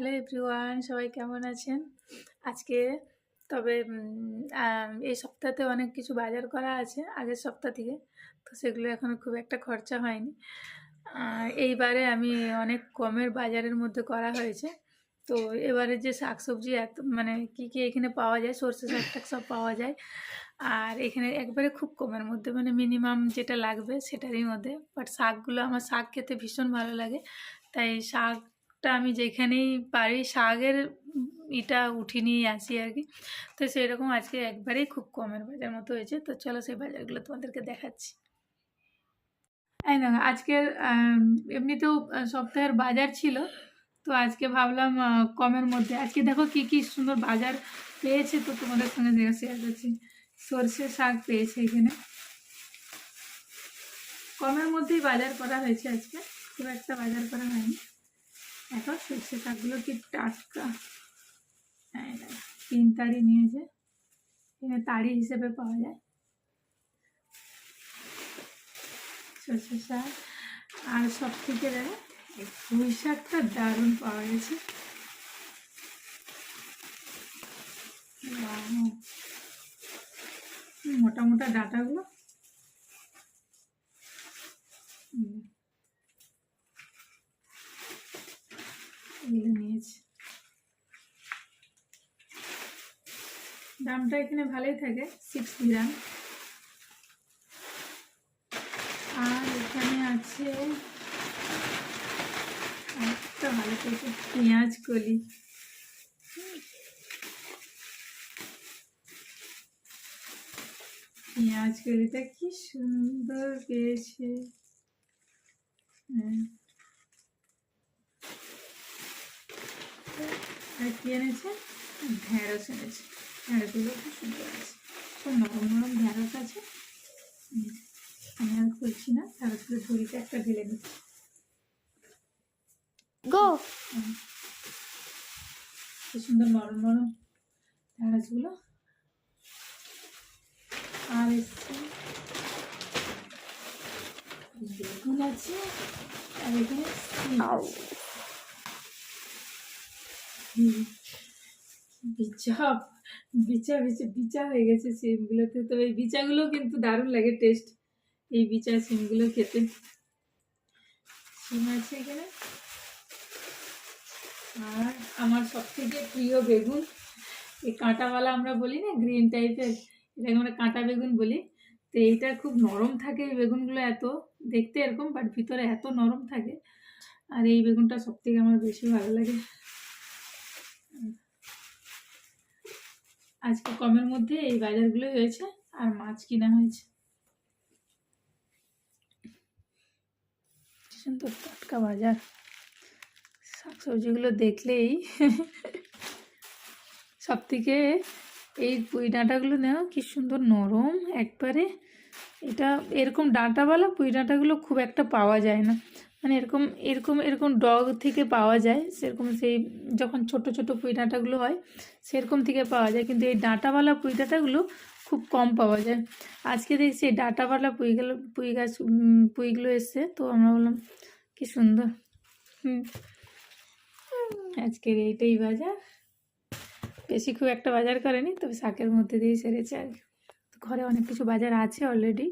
Hello everyone, সবাই কেমন আছেন? আজকে তবে এই সপ্তাহতে অনেক কিছু বাজার করা আছে আগের সপ্তাহ থেকে, তো সেগুলো এখনও খুব একটা খরচা হয়নি। এইবারে আমি অনেক কমের বাজারের মধ্যে করা হয়েছে। তো এবারে যে শাকসবজি এত মানে কী কী এখানে পাওয়া যায়, সর্ষে শাক টাক সব পাওয়া যায়। আর এখানে একবারে খুব কমের মধ্যে, মানে মিনিমাম যেটা লাগবে সেটারই মধ্যে। বাট শাকগুলো, আমার শাক খেতে ভীষণ ভালো লাগে, তাই শাকটা আমি যেখানেই পারি শাকের উঠিয়ে নিয়ে আসি আর কি। তো সেরকম আজকে একবারেই খুব কমের বাজার মতো হয়েছে। তো চলো সেই বাজারগুলো তোমাদেরকে দেখাচ্ছি। এই দেখো, আজকের এমনিতেও সপ্তাহের বাজার ছিল, তো আজকে ভাবলাম কমের মধ্যে আজকে দেখো কি কি সুন্দর বাজার পেয়েছে, তো তোমাদের সঙ্গে শেয়ার করছি। সর্ষে শাক পেয়েছে এখানে, কমের মধ্যেই বাজার করা হয়েছে আজকে, খুব একটা বাজার করা হয়নি। এখন সর্ষে শাকগুলো কি টাটকা, হ্যাঁ 3 তাড়ি নিয়েছে, এখানে তাড়ি হিসেবে পাওয়া যায় সর্ষে শাক। আর সব থেকে দেখো পুঁই শাকটা দারুণ পাওয়া গেছে। মোটা মোটা ডাঁটাগুলো এগুলো নিয়েছি। দামটা এখানে ভালোই থাকে, 6 গ্রাম। আর এখানে আছে একটা ভালো পেয়েছে পেঁয়াজ কলি, পেঁয়াজ কলিটা কি সুন্দর পেয়েছে। আর কি এনেছে, ঢেঁড়স এনেছে। ঢেঁড়সগুলো খুব সুন্দর আছে, খুব নরম নরম ঢেঁড়স আছে। আমি আর খুলছি না, ঢেঁড়সগুলো ঝুড়িতে একটা ঢেলে নিচ্ছি। কি সুন্দর নরম নরম ঢেঁড়সগুলো। আর এসছে বেগুন আছে, আর এখানে বিচা বিচা বিচা বিচা হয়ে গেছে সিমগুলোতে। তো এই বিচাগুলো কিন্তু দারুণ লাগে টেস্ট, এই বিচা সিমগুলো খেতে। সিম আছে এখানে। আর আমার সব থেকে প্রিয় বেগুন, এই কাঁটাওয়ালা আমরা বলি না, গ্রিন টাইপের, এটাকে আমরা কাঁটা বেগুন বলি। তো এইটা খুব নরম থাকে, এই বেগুনগুলো এত দেখতে এরকম, বাট ভিতরে এত নরম থাকে। আর এই বেগুনটা সব থেকে আমার বেশি ভালো লাগে। আজকে কমের মধ্যে এই বাজারগুলোই হয়েছে, আর মাছ কিনা হয়েছে। সুন্দর টাটকা বাজার, শাকসবজিগুলো দেখলেই সব থেকে এই পুঁই ডাঁটাগুলো নেওয়া কি সুন্দর নরম একবারে। এটা এরকম ডাঁটাওয়ালা পুঁই ডাঁটাগুলো খুব একটা পাওয়া যায় না, মানে এরকম এরকম এরকম ডগ থেকে পাওয়া যায়, সেরকম সেই যখন ছোট ছোট পুঁই ডাঁটাগুলো হয় সেরকম থেকে পাওয়া যায়, কিন্তু এই ডাঁটাওয়ালা পুঁই ডাঁটাগুলো খুব কম পাওয়া যায়। আজকে দেখছি এই ডাঁটাওয়ালা পুঁইগুলো এসছে, তো আমরা বললাম কি সুন্দর। আজকের এইটাই বাজার, বেশি খুব একটা বাজার করেনি, তবে শাকের মধ্যে দিয়েই সেরেছে আর কি। ঘরে অনেক কিছু বাজার আছে অলরেডি,